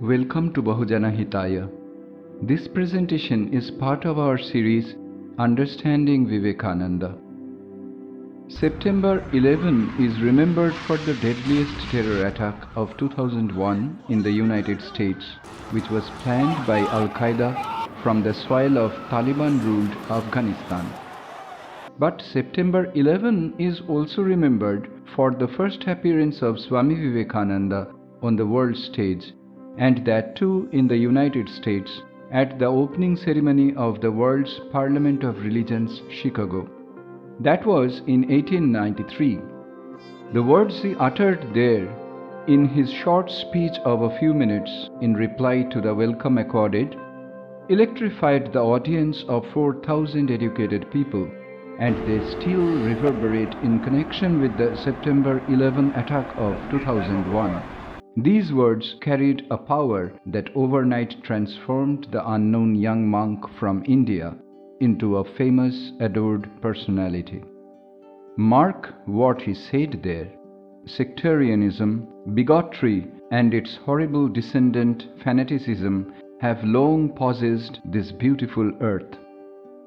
Welcome to Bahujana Hitaya. This presentation is part of our series Understanding Vivekananda. September 11 is remembered for the deadliest terror attack of 2001 in the United States, which was planned by Al-Qaeda from the soil of Taliban-ruled Afghanistan. But September 11 is also remembered for the first appearance of Swami Vivekananda on the world stage, and that too in the United States at the opening ceremony of the World's Parliament of Religions, Chicago. That was in 1893. The words he uttered there in his short speech of a few minutes in reply to the welcome accorded electrified the audience of 4,000 educated people, and they still reverberate in connection with the September 11 attack of 2001. These words carried a power that overnight transformed the unknown young monk from India into a famous, adored personality. Mark what he said there. Sectarianism, bigotry, and its horrible descendant fanaticism have long possessed this beautiful earth.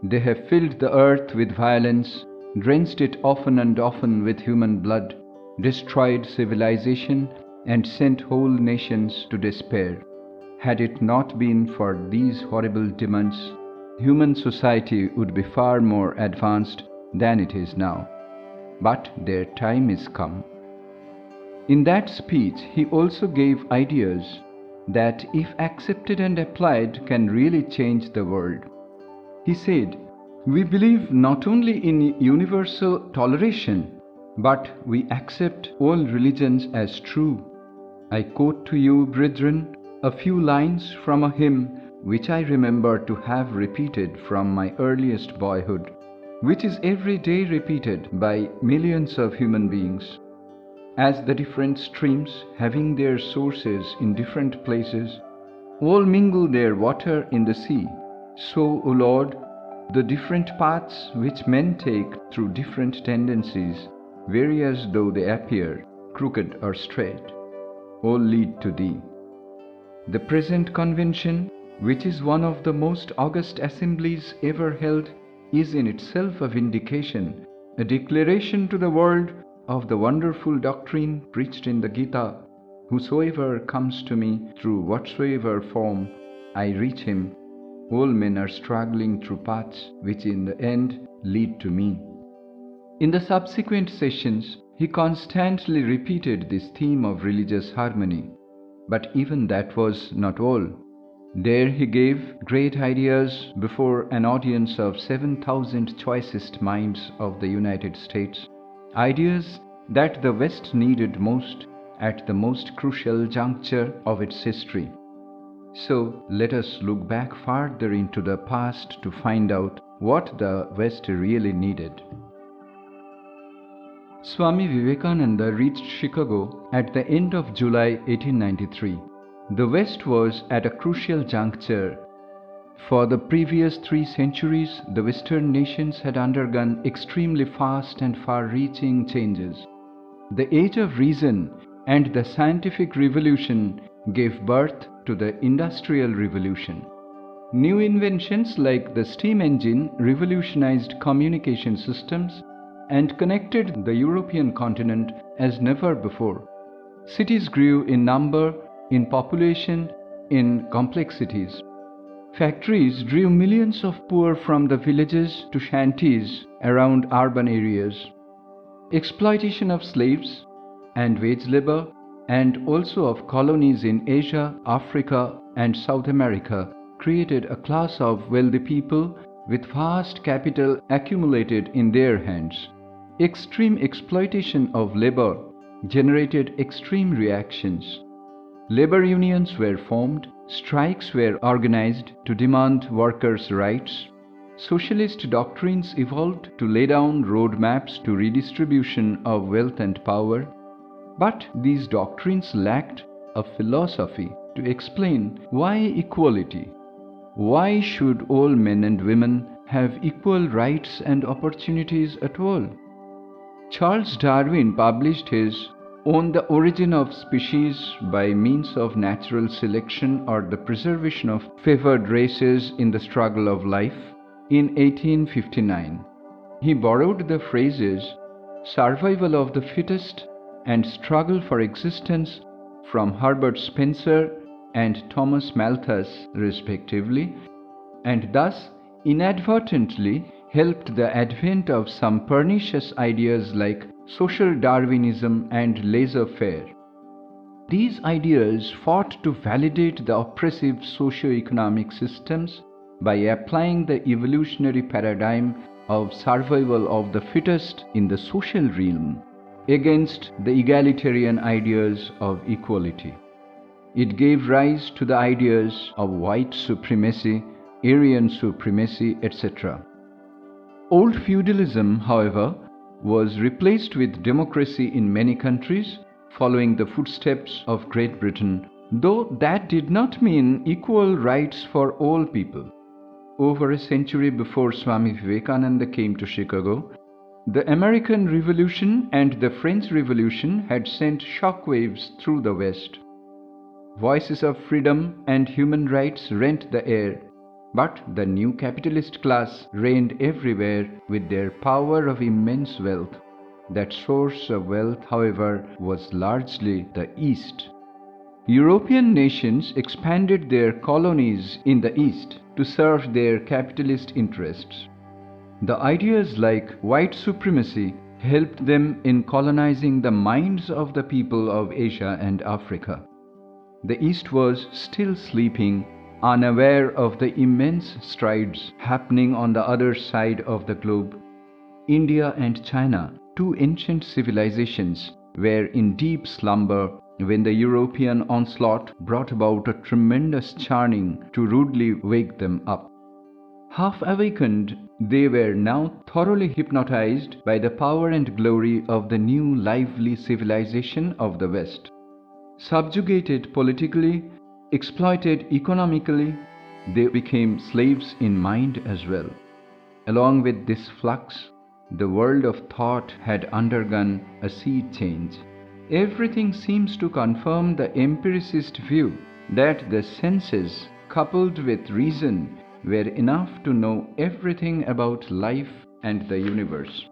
They have filled the earth with violence, drenched it often and often with human blood, destroyed civilization, and sent whole nations to despair. Had it not been for these horrible demons, human society would be far more advanced than it is now. But their time is come. In that speech, he also gave ideas that, if accepted and applied, can really change the world. He said, "We believe not only in universal toleration, but we accept all religions as true. I quote to you, brethren, a few lines from a hymn which I remember to have repeated from my earliest boyhood, which is every day repeated by millions of human beings. As the different streams, having their sources in different places, all mingle their water in the sea, so, O Lord, the different paths which men take through different tendencies, various though they appear, crooked or straight, all lead to Thee. The present convention, which is one of the most august assemblies ever held, is in itself a vindication, a declaration to the world of the wonderful doctrine preached in the Gita. Whosoever comes to me through whatsoever form, I reach him. All men are struggling through paths which in the end lead to me." In the subsequent sessions, he constantly repeated this theme of religious harmony. But even that was not all. There he gave great ideas before an audience of 7,000 choicest minds of the United States, ideas that the West needed most at the most crucial juncture of its history. So let us look back farther into the past to find out what the West really needed. Swami Vivekananda reached Chicago at the end of July 1893. The West was at a crucial juncture. For the previous 3 centuries, the Western nations had undergone extremely fast and far-reaching changes. The age of reason and the scientific revolution gave birth to the Industrial Revolution. New inventions like the steam engine revolutionized communication systems and connected the European continent as never before. Cities grew in number, in population, in complexities. Factories drew millions of poor from the villages to shanties around urban areas. Exploitation of slaves and wage labor, and also of colonies in Asia, Africa, and South America, created a class of wealthy people with vast capital accumulated in their hands. Extreme exploitation of labor generated extreme reactions. Labor unions were formed, strikes were organized to demand workers' rights. Socialist doctrines evolved to lay down roadmaps to redistribution of wealth and power. But these doctrines lacked a philosophy to explain why equality. Why should all men and women have equal rights and opportunities at all? Charles Darwin published his on the origin of species by means of natural selection or the preservation of favored races in the struggle of life in 1859. He borrowed the phrases survival of the fittest and struggle for existence from Herbert Spencer and Thomas Malthus respectively, and thus inadvertently helped the advent of some pernicious ideas like social Darwinism and laissez-faire. These ideas fought to validate the oppressive socio-economic systems by applying the evolutionary paradigm of survival of the fittest in the social realm against the egalitarian ideas of equality. It gave rise to the ideas of white supremacy, Aryan supremacy, etc. Old feudalism, however, was replaced with democracy in many countries, following the footsteps of Great Britain, though that did not mean equal rights for all people. Over a century before Swami Vivekananda came to Chicago, the American Revolution and the French Revolution had sent shockwaves through the West. Voices of freedom and human rights rent the air, but the new capitalist class reigned everywhere with their power of immense wealth. That source of wealth, however, was largely the East. European nations expanded their colonies in the East to serve their capitalist interests. The ideas like white supremacy helped them in colonizing the minds of the people of Asia and Africa. The East was still sleeping, unaware of the immense strides happening on the other side of the globe. India and China, two ancient civilizations, were in deep slumber when the European onslaught brought about a tremendous churning to rudely wake them up. Half awakened, they were now thoroughly hypnotized by the power and glory of the new lively civilization of the West. Subjugated politically, exploited economically, they became slaves in mind as well. Along with this flux, the world of thought had undergone a sea change. Everything seems to confirm the empiricist view that the senses, coupled with reason, were enough to know everything about life and the universe.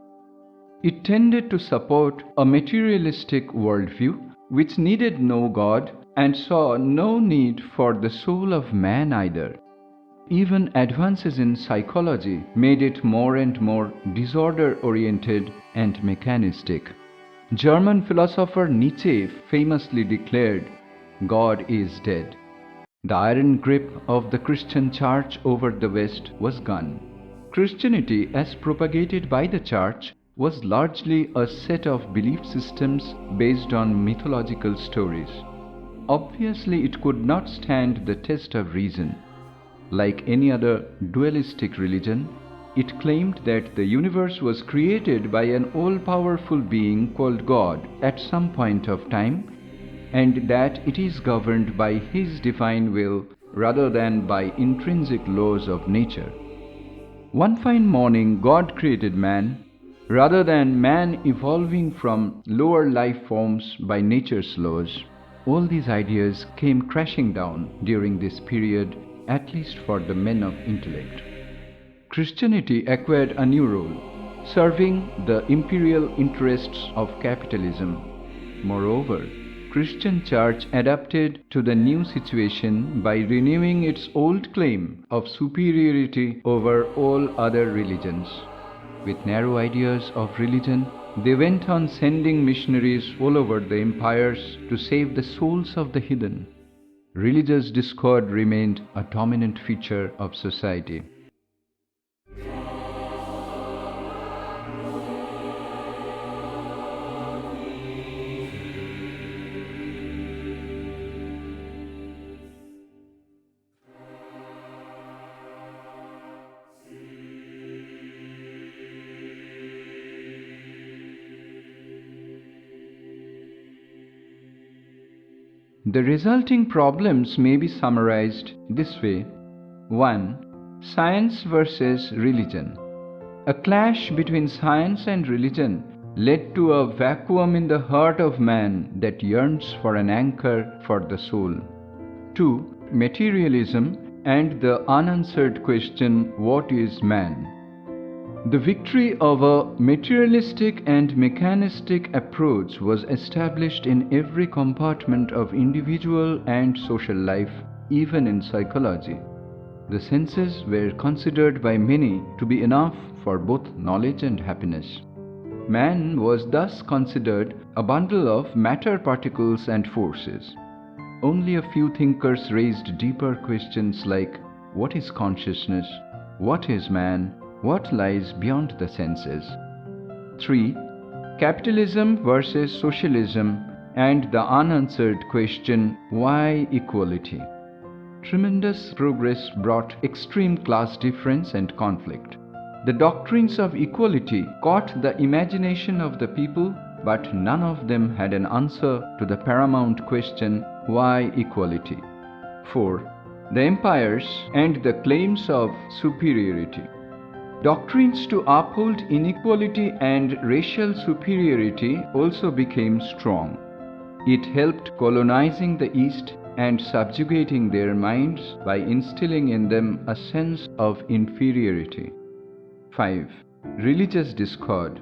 It tended to support a materialistic worldview which needed no God and saw no need for the soul of man either. Even advances in psychology made it more and more disorder-oriented and mechanistic. German philosopher Nietzsche famously declared, "God is dead." The iron grip of the Christian Church over the West was gone. Christianity, as propagated by the Church, was largely a set of belief systems based on mythological stories. Obviously, it could not stand the test of reason. Like any other dualistic religion, it claimed that the universe was created by an all-powerful being called God at some point of time, and that it is governed by His divine will rather than by intrinsic laws of nature. One fine morning, God created man, rather than man evolving from lower life forms by nature's laws. All these ideas came crashing down during this period, at least for the men of intellect. Christianity acquired a new role, serving the imperial interests of capitalism. Moreover, Christian Church adapted to the new situation by renewing its old claim of superiority over all other religions. With narrow ideas of religion, they went on sending missionaries all over the empires to save the souls of the heathen. Religious discord remained a dominant feature of society. The resulting problems may be summarized this way. 1. Science versus religion. A clash between science and religion led to a vacuum in the heart of man that yearns for an anchor for the soul. 2. Materialism and the unanswered question, what is man? The victory of a materialistic and mechanistic approach was established in every compartment of individual and social life, even in psychology. The senses were considered by many to be enough for both knowledge and happiness. Man was thus considered a bundle of matter particles and forces. Only a few thinkers raised deeper questions like, what is consciousness? What is man? What lies beyond the senses? 3. Capitalism versus socialism and the unanswered question, why equality? Tremendous progress brought extreme class difference and conflict. The doctrines of equality caught the imagination of the people, but none of them had an answer to the paramount question, why equality? 4. The empires and the claims of superiority. Doctrines to uphold inequality and racial superiority also became strong. It helped colonizing the East and subjugating their minds by instilling in them a sense of inferiority. 5. Religious discord.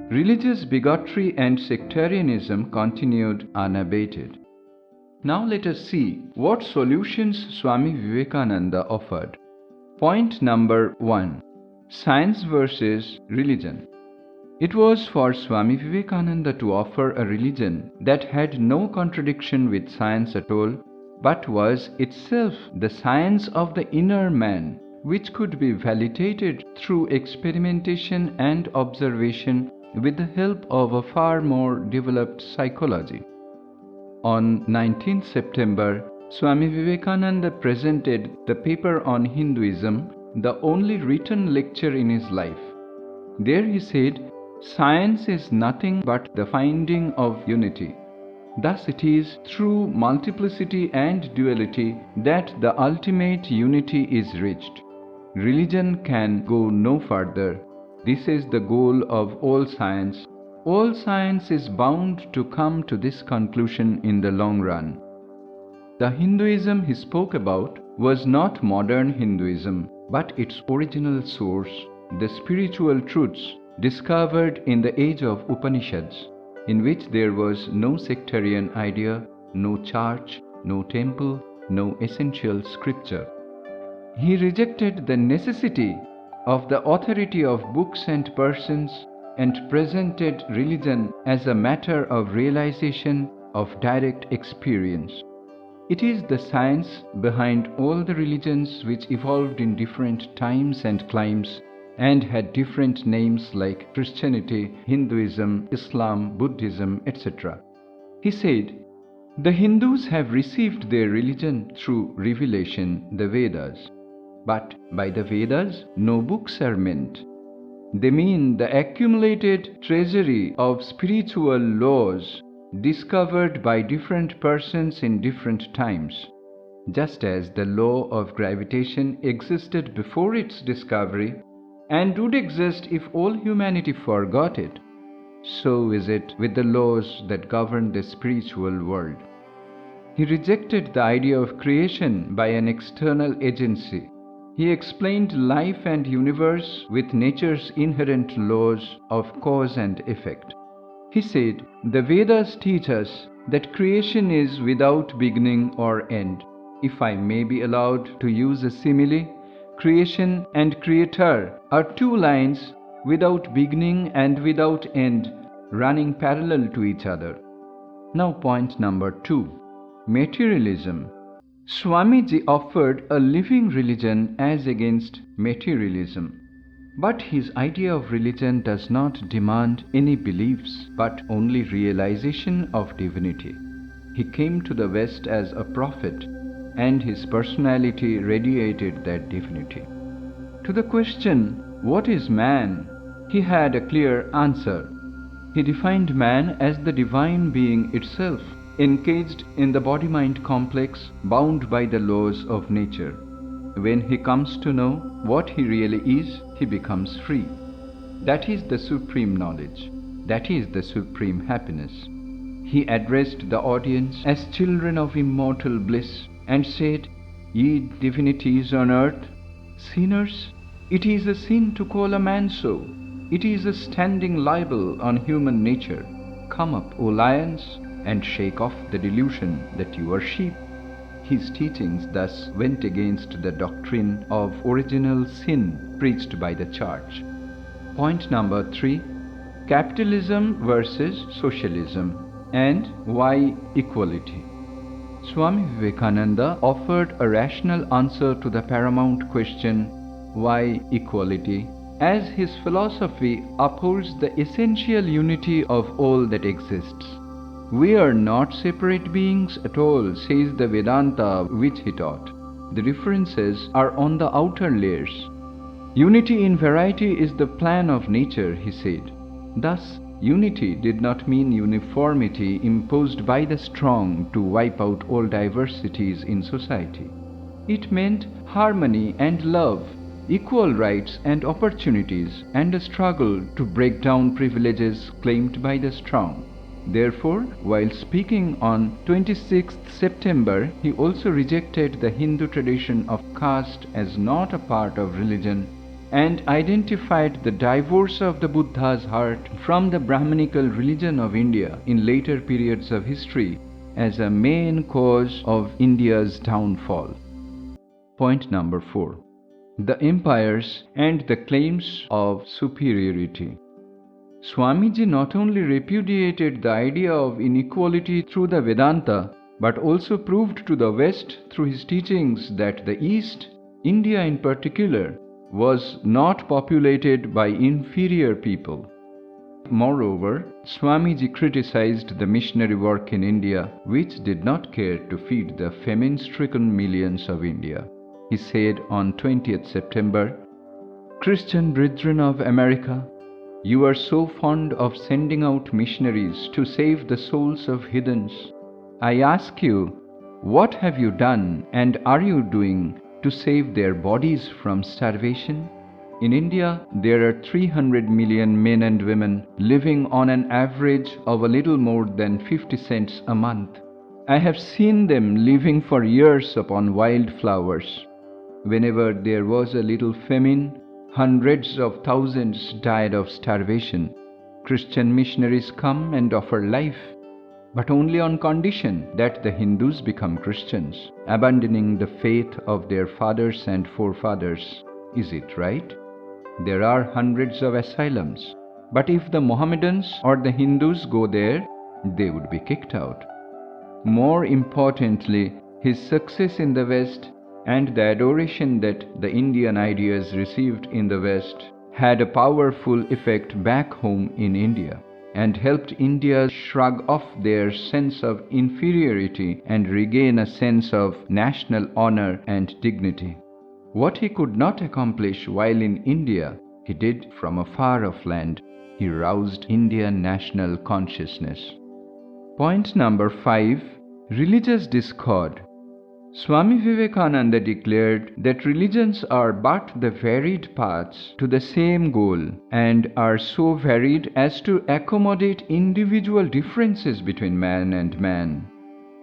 Religious bigotry and sectarianism continued unabated. Now let us see what solutions Swami Vivekananda offered. Point number 1. Science versus religion. It was for Swami Vivekananda to offer a religion that had no contradiction with science at all, but was itself the science of the inner man, which could be validated through experimentation and observation with the help of a far more developed psychology. On 19th September, Swami Vivekananda presented the paper on Hinduism, the only written lecture in his life. There he said, science is nothing but the finding of unity. Thus it is through multiplicity and duality that the ultimate unity is reached. Religion can go no further. This is the goal of all science. All science is bound to come to this conclusion in the long run. The Hinduism he spoke about was not modern Hinduism, but its original source, the spiritual truths discovered in the age of Upanishads, in which there was no sectarian idea, no church, no temple, no essential scripture. He rejected the necessity of the authority of books and persons and presented religion as a matter of realization of direct experience. It is the science behind all the religions which evolved in different times and climes and had different names like Christianity, Hinduism, Islam, Buddhism, etc. He said, the Hindus have received their religion through revelation, the Vedas. But by the Vedas, no books are meant. They mean the accumulated treasury of spiritual laws discovered by different persons in different times. Just as the law of gravitation existed before its discovery and would exist if all humanity forgot it, so is it with the laws that govern the spiritual world. He rejected the idea of creation by an external agency. He explained life and universe with nature's inherent laws of cause and effect. He said, the Vedas teach us that creation is without beginning or end. If I may be allowed to use a simile, creation and creator are two lines without beginning and without end, running parallel to each other. Now point number 2, materialism. Swamiji offered a living religion as against materialism. But his idea of religion does not demand any beliefs, but only realization of divinity. He came to the West as a prophet, and his personality radiated that divinity. To the question, what is man? He had a clear answer. He defined man as the divine being itself, encaged in the body-mind complex, bound by the laws of nature. When he comes to know what he really is, he becomes free. That is the supreme knowledge. That is the supreme happiness. He addressed the audience as children of immortal bliss and said, "Ye divinities on earth, sinners, it is a sin to call a man so. It is a standing libel on human nature. Come up, O lions, and shake off the delusion that you are sheep." His teachings thus went against the doctrine of original sin preached by the Church. Point number 3. Capitalism versus socialism, and why equality. Swami Vivekananda offered a rational answer to the paramount question, why equality, as his philosophy upholds the essential unity of all that exists. We are not separate beings at all, says the Vedanta which he taught. The differences are on the outer layers. Unity in variety is the plan of nature, he said. Thus, unity did not mean uniformity imposed by the strong to wipe out all diversities in society. It meant harmony and love, equal rights and opportunities, and a struggle to break down privileges claimed by the strong. Therefore, while speaking on 26th September, he also rejected the Hindu tradition of caste as not a part of religion and identified the divorce of the Buddha's heart from the Brahmanical religion of India in later periods of history as a main cause of India's downfall. Point number 4. The empires and the claims of superiority. Swamiji not only repudiated the idea of inequality through the Vedanta, but also proved to the West through his teachings that the East, India in particular, was not populated by inferior people. Moreover, Swamiji criticized the missionary work in India, which did not care to feed the famine-stricken millions of India. He said on 20th September, "Christian brethren of America, you are so fond of sending out missionaries to save the souls of heathens. I ask you, what have you done and are you doing to save their bodies from starvation? In India, there are 300 million men and women living on an average of a little more than 50 cents a month. I have seen them living for years upon wildflowers. Whenever there was a little famine, hundreds of thousands died of starvation. Christian missionaries come and offer life, but only on condition that the Hindus become Christians, abandoning the faith of their fathers and forefathers. Is it right? There are hundreds of asylums, but if the Mohammedans or the Hindus go there, they would be kicked out." More importantly, his success in the West and the adoration that the Indian ideas received in the West had a powerful effect back home in India, and helped India shrug off their sense of inferiority and regain a sense of national honor and dignity. What he could not accomplish while in India, he did from a far-off land. He roused Indian national consciousness. Point number 5. Religious discord. Swami Vivekananda declared that religions are but the varied paths to the same goal and are so varied as to accommodate individual differences between man and man.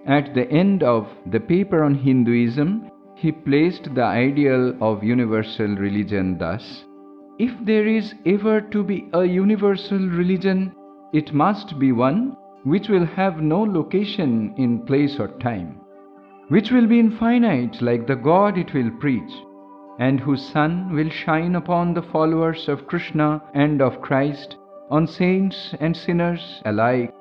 At the end of the paper on Hinduism, he placed the ideal of universal religion thus: if there is ever to be a universal religion, it must be one which will have no location in place or time, which will be infinite like the God it will preach, and whose sun will shine upon the followers of Krishna and of Christ, on saints and sinners alike,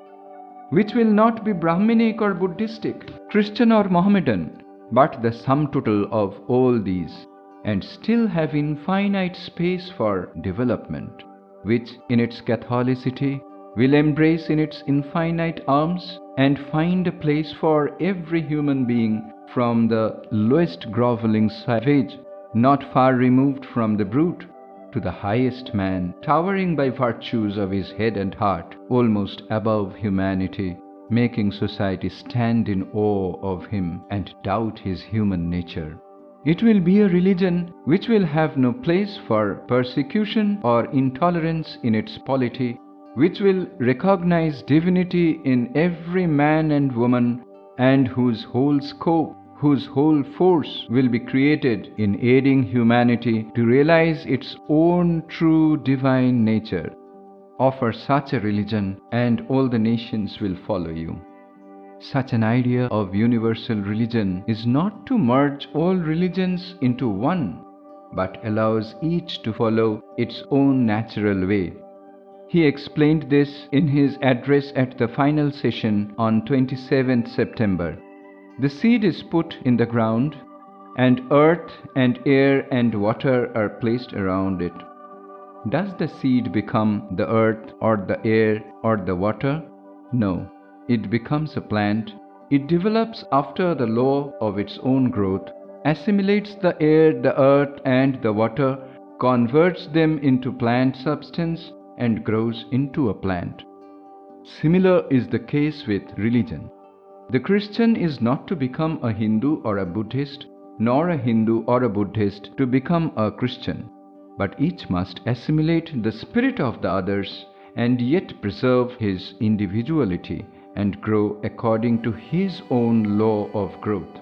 which will not be Brahminic or Buddhistic, Christian or Mohammedan, but the sum total of all these, and still have infinite space for development, which in its Catholicity will embrace in its infinite arms and find a place for every human being, from the lowest groveling savage, not far removed from the brute, to the highest man, towering by virtues of his head and heart, almost above humanity, making society stand in awe of him and doubt his human nature. It will be a religion which will have no place for persecution or intolerance in its polity, which will recognize divinity in every man and woman, and whose whole scope, whose whole force will be created in aiding humanity to realize its own true divine nature. Offer such a religion, and all the nations will follow you. Such an idea of universal religion is not to merge all religions into one, but allows each to follow its own natural way. He explained this in his address at the final session on 27th September. The seed is put in the ground, and earth and air and water are placed around it. Does the seed become the earth or the air or the water? No. It becomes a plant. It develops after the law of its own growth, assimilates the air, the earth, and the water, converts them into plant substance, and grows into a plant. Similar is the case with religion. The Christian is not to become a Hindu or a Buddhist, nor a Hindu or a Buddhist to become a Christian, but each must assimilate the spirit of the others and yet preserve his individuality and grow according to his own law of growth.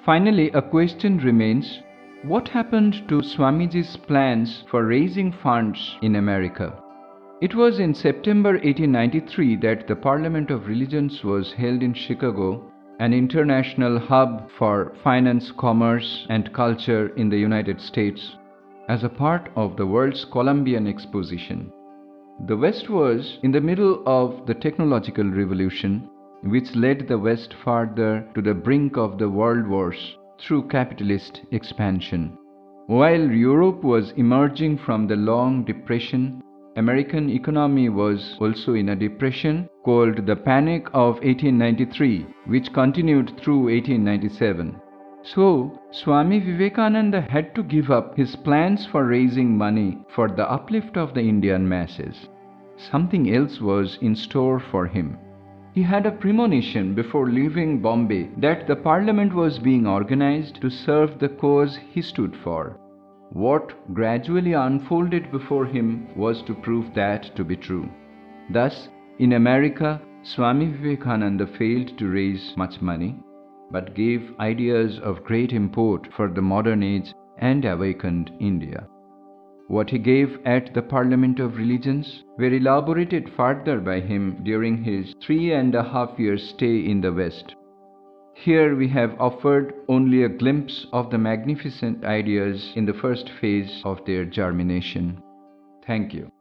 Finally, a question remains: what happened to Swamiji's plans for raising funds in America? It was in September 1893 that the Parliament of Religions was held in Chicago, an international hub for finance, commerce, and culture in the United States, as a part of the World's Columbian Exposition. The West was in the middle of the technological revolution, which led the West farther to the brink of the world wars through capitalist expansion. While Europe was emerging from the long depression, American economy was also in a depression called the Panic of 1893, which continued through 1897. So, Swami Vivekananda had to give up his plans for raising money for the uplift of the Indian masses. Something else was in store for him. He had a premonition before leaving Bombay that the Parliament was being organized to serve the cause he stood for. What gradually unfolded before him was to prove that to be true. Thus, in America, Swami Vivekananda failed to raise much money, but gave ideas of great import for the modern age and awakened India. What he gave at the Parliament of Religions were elaborated further by him during his 3.5 year stay in the West. Here we have offered only a glimpse of the magnificent ideas in the first phase of their germination. Thank you.